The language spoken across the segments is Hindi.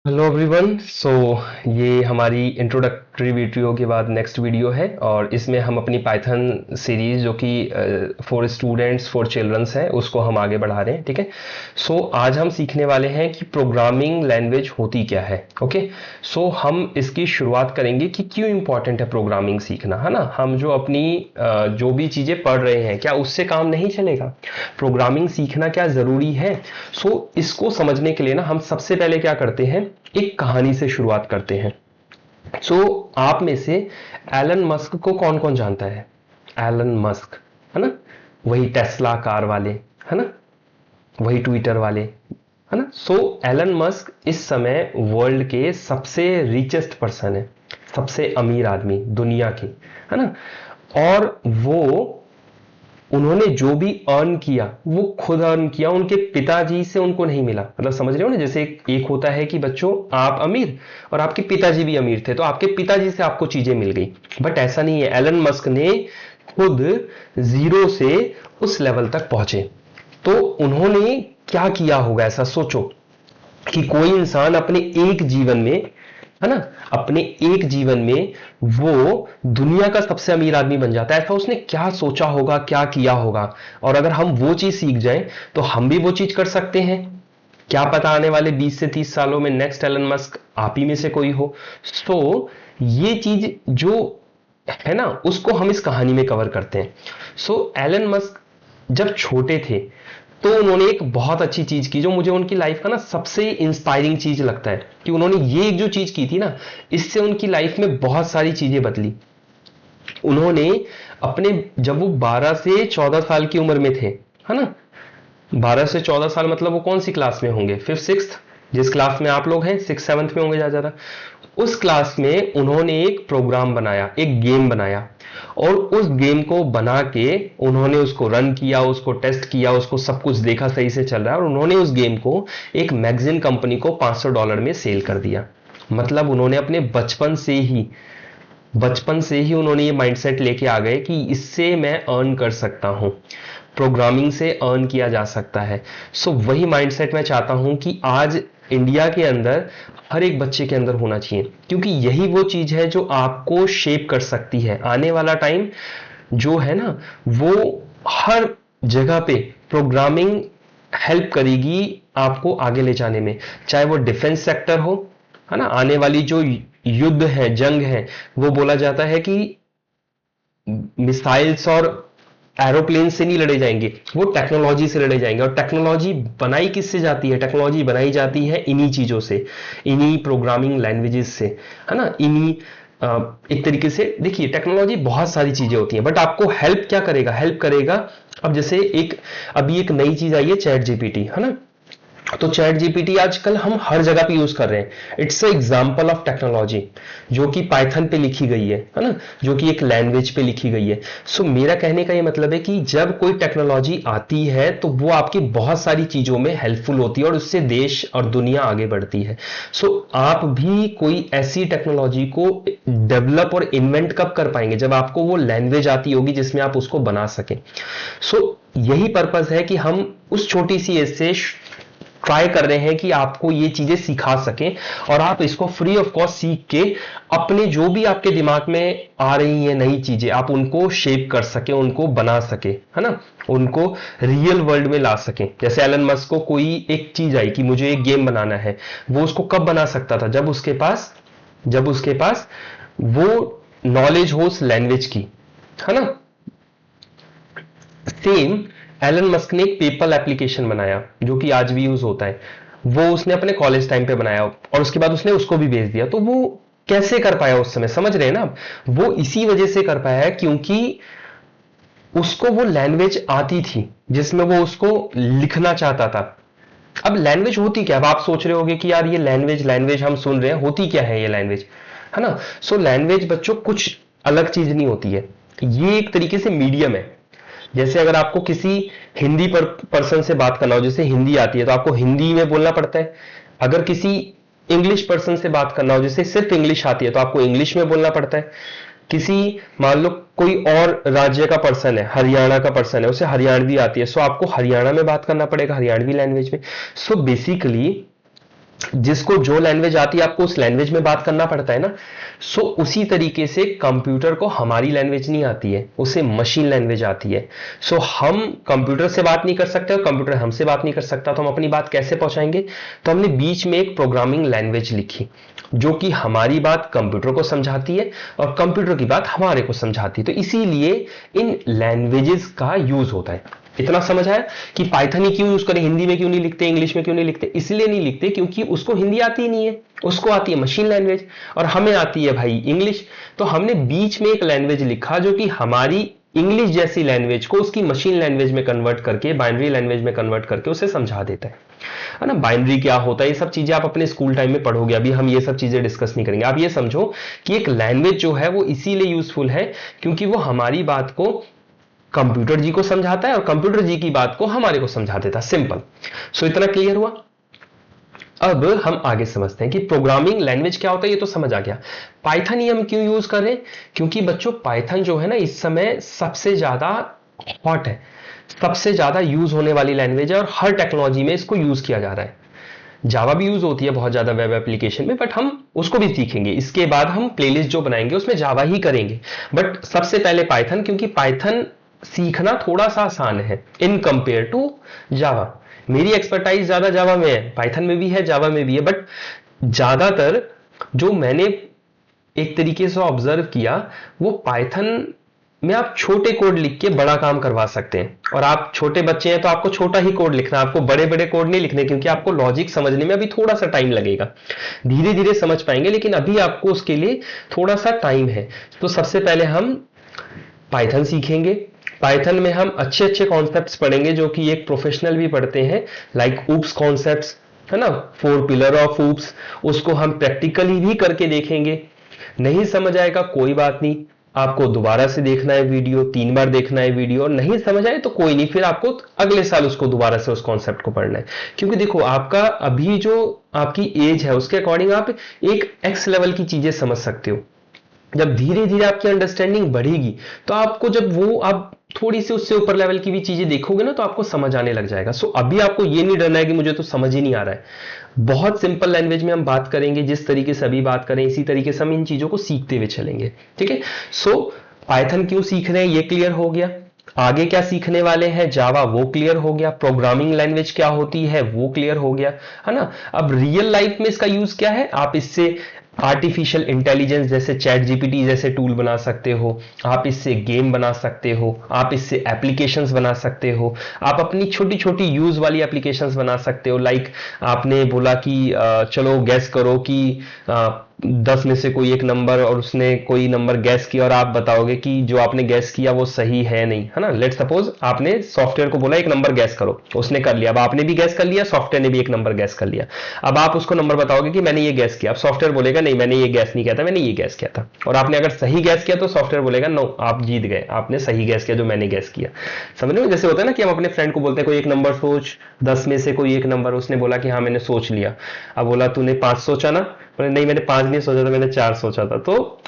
Hello everyone. ये हमारी इंट्रोडक्टरी वीडियो के बाद नेक्स्ट वीडियो है और इसमें हम अपनी पाइथन सीरीज जो कि फॉर स्टूडेंट्स फॉर चिल्ड्रंस है उसको हम आगे बढ़ा रहे हैं। ठीक है। आज हम सीखने वाले हैं कि प्रोग्रामिंग लैंग्वेज होती क्या है। ओके। हम इसकी शुरुआत करेंगे कि क्यों इंपॉर्टेंट है प्रोग्रामिंग सीखना, है ना। हम जो अपनी जो भी चीज़ें पढ़ रहे हैं क्या उससे काम नहीं चलेगा, प्रोग्रामिंग सीखना क्या ज़रूरी है। इसको समझने के लिए ना हम सबसे पहले क्या करते हैं, एक कहानी से शुरुआत करते हैं। आप में से एलन मस्क को कौन कौन जानता है? एलन मस्क, है ना, वही टेस्ला कार वाले, है ना, वही ट्विटर वाले, है ना। एलन मस्क इस समय वर्ल्ड के सबसे रिचेस्ट पर्सन है, सबसे अमीर आदमी दुनिया की, है ना। और वो उन्होंने जो भी अर्न किया वो खुद अर्न किया, उनके पिताजी से उनको नहीं मिला। मतलब समझ रहे हो ना, जैसे एक होता है कि बच्चों आप अमीर और आपके पिताजी भी अमीर थे तो आपके पिताजी से आपको चीजें मिल गई, बट ऐसा नहीं है। एलन मस्क ने खुद जीरो से उस लेवल तक पहुंचे। तो उन्होंने क्या किया होगा, ऐसा सोचो कि कोई इंसान अपने एक जीवन में, है ना, अपने एक जीवन में वो दुनिया का सबसे अमीर आदमी बन जाता है। ऐसा उसने क्या सोचा होगा, क्या किया होगा। और अगर हम वो चीज सीख जाएं तो हम भी वो चीज कर सकते हैं। क्या पता आने वाले 20 से 30 सालों में नेक्स्ट एलन मस्क आप ही में से कोई हो। ये चीज जो है ना उसको हम इस कहानी में कवर करते हैं। एलन मस्क जब छोटे थे तो उन्होंने एक बहुत अच्छी चीज की जो मुझे उनकी लाइफ का ना सबसे इंस्पायरिंग चीज लगता है कि उन्होंने ये एक जो चीज की थी ना, इससे उनकी लाइफ में बहुत सारी चीजें बदली। उन्होंने अपने, जब वो 12 से 14 साल की उम्र में थे, है ना, 12 से 14 साल मतलब वो कौन सी क्लास में होंगे, फिफ्थ सिक्स्थ, जिस क्लास में आप लोग हैं सिक्स सेवन्थ में होंगे ज्यादा ज्यादा। उस क्लास में उन्होंने एक प्रोग्राम बनाया, एक गेम बनाया, और उस गेम को बना के उन्होंने उसको रन किया, उसको टेस्ट किया, उसको सब कुछ देखा सही से चल रहा है, और उन्होंने उस गेम को एक मैगजीन कंपनी को $500 में सेल कर दिया। मतलब उन्होंने अपने बचपन से ही उन्होंने ये माइंडसेट लेके आ गए कि इससे मैं अर्न कर सकता हूं, प्रोग्रामिंग से अर्न किया जा सकता है। वही माइंडसेट मैं चाहता हूं कि आज इंडिया के अंदर हर एक बच्चे के अंदर होना चाहिए, क्योंकि यही वो चीज है जो आपको शेप कर सकती है। आने वाला टाइम जो है ना, वो हर जगह पे प्रोग्रामिंग हेल्प करेगी आपको आगे ले जाने में, चाहे वो डिफेंस सेक्टर हो, है ना। आने वाली जो युद्ध है, जंग है, वो बोला जाता है कि मिसाइल्स और एरोप्लेन से नहीं लड़े जाएंगे, वो टेक्नोलॉजी से लड़े जाएंगे। और टेक्नोलॉजी बनाई किससे जाती है? टेक्नोलॉजी बनाई जाती है इन्हीं चीजों से, इन्हीं प्रोग्रामिंग लैंग्वेजेस से, है ना, इन्हीं एक तरीके से देखिए टेक्नोलॉजी बहुत सारी चीजें होती हैं, बट आपको हेल्प क्या करेगा, हेल्प करेगा। अब जैसे अभी एक नई चीज आई है, चैट जीपीटी, है ना। तो चैट जीपीटी आजकल हम हर जगह पे यूज कर रहे हैं। It's a example of technology जो कि पाइथन पे लिखी गई है ना, जो कि एक लैंग्वेज पे लिखी गई है। मेरा कहने का ये मतलब है कि जब कोई टेक्नोलॉजी आती है तो वो आपकी बहुत सारी चीजों में हेल्पफुल होती है और उससे देश और दुनिया आगे बढ़ती है। आप भी कोई ऐसी टेक्नोलॉजी को डेवलप और इन्वेंट कब कर पाएंगे? जब आपको वो लैंग्वेज आती होगी जिसमें आप उसको बना सकें। यही पर्पस है कि हम उस छोटी सी एज से ट्राई कर रहे हैं कि आपको ये चीजें सिखा सकें और आप इसको फ्री ऑफ कॉस्ट सीख के अपने जो भी आपके दिमाग में आ रही हैं नई चीजें, आप उनको शेप कर सकें, उनको बना सके, है ना, उनको रियल वर्ल्ड में ला सकें। जैसे एलन मस्क को कोई एक चीज आई कि मुझे एक गेम बनाना है, वो उसको कब बना सकता था? जब उसके पास वो नॉलेज हो उस लैंग्वेज की, है ना। सेम एलन मस्क ने एक पेपल एप्लीकेशन बनाया जो कि आज भी यूज होता है, वो उसने अपने कॉलेज टाइम पे बनाया और उसके बाद उसने उसको भी बेच दिया। तो वो कैसे कर पाया उस समय, समझ रहे हैं ना? वो इसी वजह से कर पाया है क्योंकि उसको वो लैंग्वेज आती थी जिसमें वो उसको लिखना चाहता था। अब लैंग्वेज होती क्या? अब आप सोच रहे होगे कि यार ये लैंग्वेज लैंग्वेज हम सुन रहे हैं, होती क्या है ये लैंग्वेज, है ना। लैंग्वेज बच्चों कुछ अलग चीज नहीं होती है, ये एक तरीके से मीडियम है। जैसे अगर आपको किसी हिंदी पर्सन से बात करना हो, जैसे हिंदी आती है तो आपको हिंदी में बोलना पड़ता है। अगर किसी इंग्लिश पर्सन से बात करना हो, जैसे सिर्फ इंग्लिश आती है, तो आपको इंग्लिश में बोलना पड़ता है। किसी, मान लो कोई और राज्य का पर्सन है, हरियाणा का पर्सन है, उसे हरियाणवी आती है, सो आपको हरियाणा में बात करना पड़ेगा, हरियाणवी लैंग्वेज में। बेसिकली जिसको जो लैंग्वेज आती है आपको उस लैंग्वेज में बात करना पड़ता है ना। सो उसी तरीके से कंप्यूटर को हमारी लैंग्वेज नहीं आती है, उसे मशीन लैंग्वेज आती है। सो हम कंप्यूटर से बात नहीं कर सकते और कंप्यूटर हमसे बात नहीं कर सकता, तो हम अपनी बात कैसे पहुंचाएंगे? तो हमने बीच में एक प्रोग्रामिंग लैंग्वेज लिखी जो कि हमारी बात कंप्यूटर को समझाती है और कंप्यूटर की बात हमारे को समझाती है। तो इसीलिए इन लैंग्वेजेस का यूज होता है। इतना समझ आया कि पाइथन ही क्यों यूज करें, हिंदी में क्यों नहीं लिखते, इंग्लिश में क्यों नहीं लिखते? इसलिए नहीं लिखते क्योंकि उसको हिंदी आती ही नहीं है, उसको आती है मशीन लैंग्वेज और हमें आती है भाई इंग्लिश। तो हमने बीच में एक लैंग्वेज लिखा जो कि हमारी इंग्लिश जैसी लैंग्वेज को उसकी मशीन लैंग्वेज में कन्वर्ट करके, बाइनरी लैंग्वेज में कन्वर्ट करके उसे समझा देता है ना। बाइनरी क्या होता है, ये सब चीजें आप अपने स्कूल टाइम में पढ़ोगे, अभी हम ये सब चीजें डिस्कस नहीं करेंगे। आप ये समझो कि एक लैंग्वेज जो है वो इसीलिए यूजफुल है क्योंकि वो हमारी बात को कंप्यूटर जी को समझाता है और कंप्यूटर जी की बात को हमारे को समझा देता है। सिंपल। सो इतना क्लियर हुआ। अब हम आगे समझते हैं कि प्रोग्रामिंग लैंग्वेज क्या होता है, ये तो समझ आ गया। पाइथन ही हम क्यों यूज कर रहे हैं? क्योंकि बच्चों पाइथन जो है ना इस समय सबसे ज्यादा हॉट है, सबसे ज्यादा यूज होने वाली लैंग्वेज है और हर टेक्नोलॉजी में इसको यूज किया जा रहा है। जावा भी यूज होती है बहुत ज्यादा वेब एप्लीकेशन में, बट हम उसको भी सीखेंगे। इसके बाद हम प्लेलिस्ट जो बनाएंगे उसमें जावा ही करेंगे, बट सबसे पहले पाइथन, क्योंकि पाइथन सीखना थोड़ा सा आसान है इन कंपेयर टू जावा। मेरी एक्सपर्टाइज ज्यादा जावा में है, पाइथन में भी है, जावा में भी है, बट ज्यादातर जो मैंने एक तरीके से ऑब्जर्व किया वो पाइथन में आप छोटे कोड लिख के बड़ा काम करवा सकते हैं। और आप छोटे बच्चे हैं तो आपको छोटा ही कोड लिखना, आपको बड़े बड़े कोड नहीं लिखने, क्योंकि आपको लॉजिक समझने में अभी थोड़ा सा टाइम लगेगा। धीरे धीरे समझ पाएंगे, लेकिन अभी आपको उसके लिए थोड़ा सा टाइम है। तो सबसे पहले हम पाइथन सीखेंगे। पाइथन में हम अच्छे अच्छे कॉन्सेप्ट्स पढ़ेंगे जो कि एक प्रोफेशनल भी पढ़ते हैं, लाइक ऊप्स कॉन्सेप्ट्स, है ना, 4 पिलर ऑफ ऊप्स। उसको हम प्रैक्टिकली भी करके देखेंगे। नहीं समझ आएगा कोई बात नहीं, आपको दोबारा से देखना है वीडियो, 3 बार देखना है वीडियो, और नहीं समझ आए तो कोई नहीं, फिर आपको अगले साल उसको दोबारा से उस कॉन्सेप्ट को पढ़ना है। क्योंकि देखो आपका अभी जो आपकी एज है उसके अकॉर्डिंग आप एक एक्स लेवल की चीजें समझ सकते हो। जब धीरे धीरे आपकी अंडरस्टैंडिंग बढ़ेगी तो आपको जब वो आप थोड़ी सी उससे ऊपर लेवल की भी चीजें देखोगे ना तो आपको समझ आने लग जाएगा। सो अभी आपको ये नहीं डरना है कि मुझे तो समझ ही नहीं आ रहा है। बहुत सिंपल लैंग्वेज में हम बात करेंगे, जिस तरीके से अभी बात करें इसी तरीके से हम इन चीजों को सीखते हुए चलेंगे। ठीक है। सो पाइथन क्यों सीख रहे हैं ये क्लियर हो गया। आगे क्या सीखने वाले हैं, जावा, वो क्लियर हो गया। प्रोग्रामिंग लैंग्वेज क्या होती है वो क्लियर हो गया, है ना। अब रियल लाइफ में इसका यूज क्या है, आप इससे आर्टिफिशियल इंटेलिजेंस जैसे चैट जीपीटी जैसे टूल बना सकते हो, आप इससे गेम बना सकते हो, आप इससे एप्लीकेशंस बना सकते हो, आप अपनी छोटी छोटी यूज वाली एप्लीकेशंस बना सकते हो। लाइक आपने बोला कि चलो गैस करो कि 10 में से कोई एक नंबर, और उसने कोई नंबर गैस किया और आप बताओगे कि जो आपने गैस किया वो सही है नहीं, है ना। लेट्स सपोज आपने सॉफ्टवेयर को बोला एक नंबर गैस करो, उसने कर लिया। अब आपने भी गैस कर लिया, सॉफ्टवेयर ने भी एक नंबर गैस कर लिया। अब आप उसको नंबर बताओगे कि मैंने ये गैस किया। अब सॉफ्टवेयर बोलेगा नहीं मैंने ये गैस नहीं किया था, मैंने ये गैस किया था। और आपने अगर सही गैस किया तो सॉफ्टवेयर बोलेगा नो आप जीत गए, आपने सही गैस किया जो मैंने गैस किया। समझ रहे हो, जैसे होता है ना कि हम अपने फ्रेंड को बोलते हैं कोई एक नंबर सोच, 10 में से कोई एक नंबर, उसने बोला कि हाँ मैंने सोच लिया। अब बोला तूने 5 सोचा ना, बोले नहीं मैंने 5 नहीं सोचा था, मैंने 4 सोचा था। तो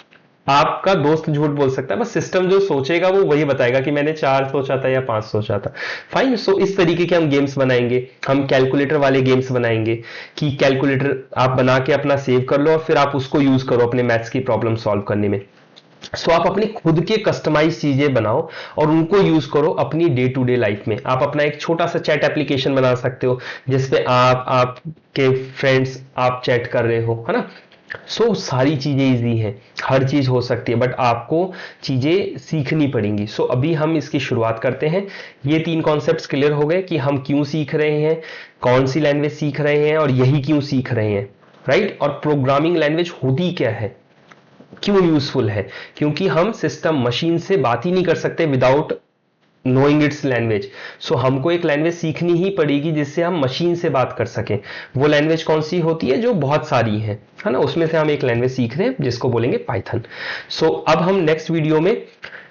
आपका दोस्त झूठ बोल सकता है, बस सिस्टम जो सोचेगा वो वही बताएगा कि मैंने 4 सोचा था या 5 सोचा था। फाइन। सो इस तरीके के हम गेम्स बनाएंगे, हम कैलकुलेटर वाले गेम्स बनाएंगे कि कैलकुलेटर आप बना के अपना सेव कर लो और फिर आप उसको यूज करो अपने मैथ्स की प्रॉब्लम सॉल्व करने में। सो आप अपनी खुद के कस्टमाइज चीजें बनाओ और उनको यूज करो अपनी डे टू डे लाइफ में। आप अपना एक छोटा सा चैट एप्लीकेशन बना सकते हो जिसपे आपके फ्रेंड्स आप चैट कर रहे हो, है ना। सो सारी चीजें इजी हैं, हर चीज हो सकती है, बट आपको चीजें सीखनी पड़ेंगी। सो अभी हम इसकी शुरुआत करते हैं। ये 3 कॉन्सेप्ट्स क्लियर हो गए कि हम क्यों सीख रहे हैं, कौन सी लैंग्वेज सीख रहे हैं और यही क्यों सीख रहे हैं, राइट। और प्रोग्रामिंग लैंग्वेज होती क्या है, क्यों यूजफुल है, क्योंकि हम सिस्टम मशीन से बात ही नहीं कर सकते विदाउट नोइंग इट्स लैंग्वेज। सो हमको एक लैंग्वेज सीखनी ही पड़ेगी जिससे हम मशीन से बात कर सकें। वो लैंग्वेज कौन सी होती है, जो बहुत सारी है ना, उसमें से हम एक लैंग्वेज सीख रहे हैं जिसको बोलेंगे पाइथन। सो अब हम नेक्स्ट वीडियो में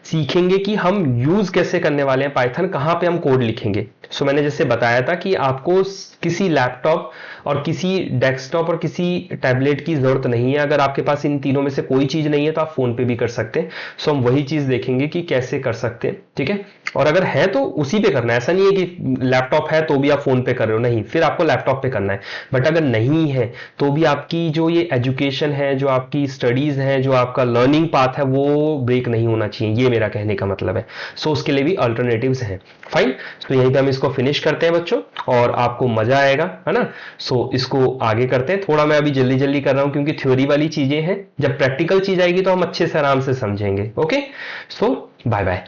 सीखेंगे कि हम यूज कैसे करने वाले हैं पाइथन, कहां पे हम कोड लिखेंगे। सो मैंने जैसे बताया था कि आपको किसी लैपटॉप और किसी डेस्कटॉप और किसी टैबलेट की जरूरत नहीं है। अगर आपके पास इन तीनों में से कोई चीज नहीं है तो आप फोन पे भी कर सकते हैं। सो हम वही चीज देखेंगे कि कैसे कर सकते हैं, ठीक है। और अगर है तो उसी पे करना है, ऐसा नहीं है कि लैपटॉप है तो भी आप फोन पे कर रहे हो, नहीं, फिर आपको लैपटॉप पे करना है। बट अगर नहीं है तो भी आपकी जो ये एजुकेशन है, जो आपकी स्टडीज है, जो आपका लर्निंग पाथ है, वो ब्रेक नहीं होना चाहिए, ये मेरा कहने का मतलब है। सो उसके लिए भी अल्टरनेटिव्स हैं। फाइन, तो यहीं पे हम इसको फिनिश करते हैं बच्चों, और आपको मजा आएगा, है ना। सो इसको आगे करते हैं। थोड़ा मैं अभी जल्दी जल्दी कर रहा हूं क्योंकि थ्योरी वाली चीजें हैं, जब प्रैक्टिकल चीज आएगी तो हम अच्छे से आराम से समझेंगे। ओके, सो बाय बाय।